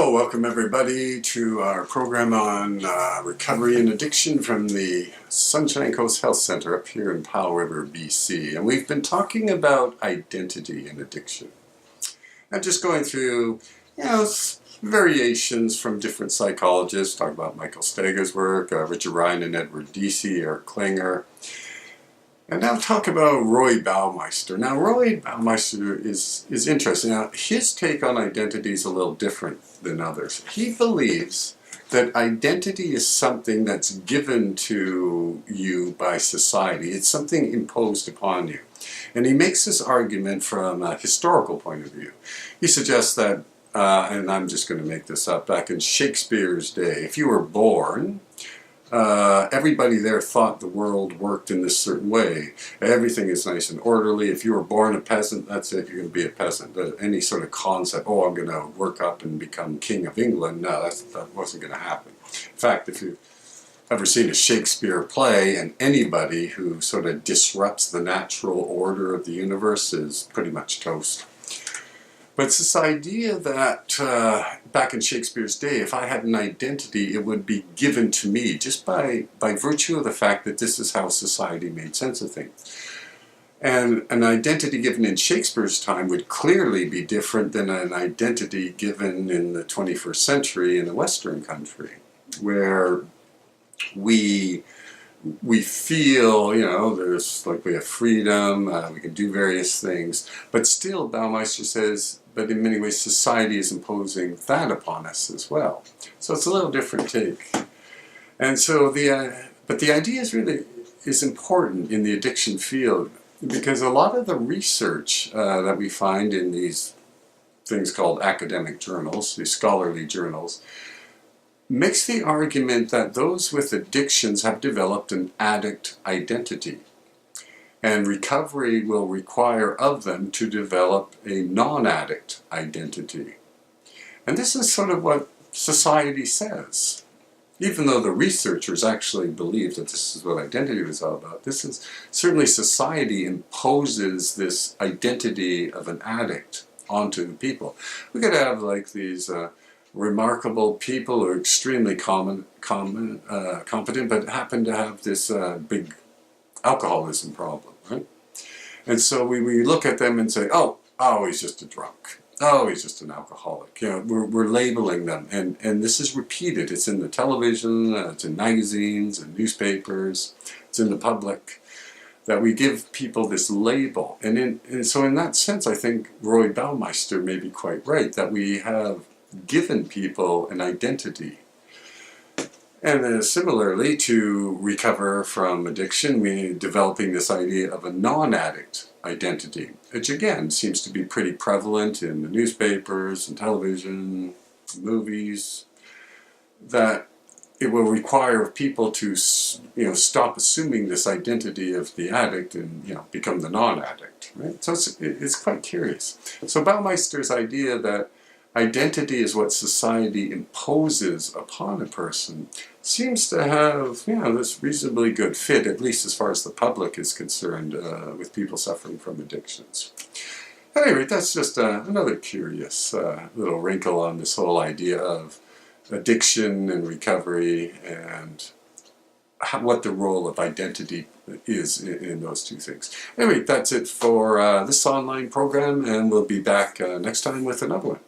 Hello, welcome everybody to our program on recovery and addiction from the Sunshine Coast Health Center up here in Powell River, BC. And we've been talking about identity and addiction. And just going through, variations from different psychologists. Talk about Michael Steger's work, Richard Ryan and Edward Deci, Eric Klinger. And now talk about Roy Baumeister. Now, Roy Baumeister is interesting. Now, his take on identity is a little different than others. He believes that identity is something that's given to you by society. It's something imposed upon you. And he makes this argument from a historical point of view. He suggests that, and I'm just going to make this up, back in Shakespeare's day, if you were born, everybody there thought the world worked in this certain way. Everything is nice and orderly. If you were born a peasant, that's it, you're going to be a peasant. Any sort of concept, oh, I'm going to work up and become king of England, no, that wasn't going to happen. In fact, if you've ever seen a Shakespeare play, and anybody who sort of disrupts the natural order of the universe is pretty much toast. But it's this idea that back in Shakespeare's day, if I had an identity, it would be given to me just by virtue of the fact that this is how society made sense of things. And an identity given in Shakespeare's time would clearly be different than an identity given in the 21st century in a Western country, where we feel, there's we have freedom, we can do various things, but still Baumeister says, but in many ways society is imposing that upon us as well. So it's a little different take. And so but the idea is important in the addiction field, because a lot of the research that we find in these things called academic journals, these scholarly journals, makes the argument that those with addictions have developed an addict identity, and recovery will require of them to develop a non-addict identity. And this is sort of what society says. Even though the researchers actually believe that this is what identity was all about, this is certainly society imposes this identity of an addict onto the people. We could have these remarkable people who are extremely competent, but happen to have this big alcoholism problem, right? And so we look at them and say, oh, he's just a drunk. Oh, he's just an alcoholic. We're labeling them, and this is repeated. It's in the television, it's in magazines and newspapers, it's in the public, that we give people this label. And so in that sense, I think Roy Baumeister may be quite right, that we have given people an identity. And similarly, to recover from addiction, we're developing this idea of a non-addict identity, which again seems to be pretty prevalent in the newspapers and television, movies, that it will require people to stop assuming this identity of the addict and become the non-addict, right? So it's quite curious. So Baumeister's idea that identity is what society imposes upon a person seems to have, this reasonably good fit, at least as far as the public is concerned, with people suffering from addictions. At any rate, that's just another curious little wrinkle on this whole idea of addiction and recovery, and what the role of identity is in those two things. Anyway, that's it for this online program, and we'll be back next time with another one.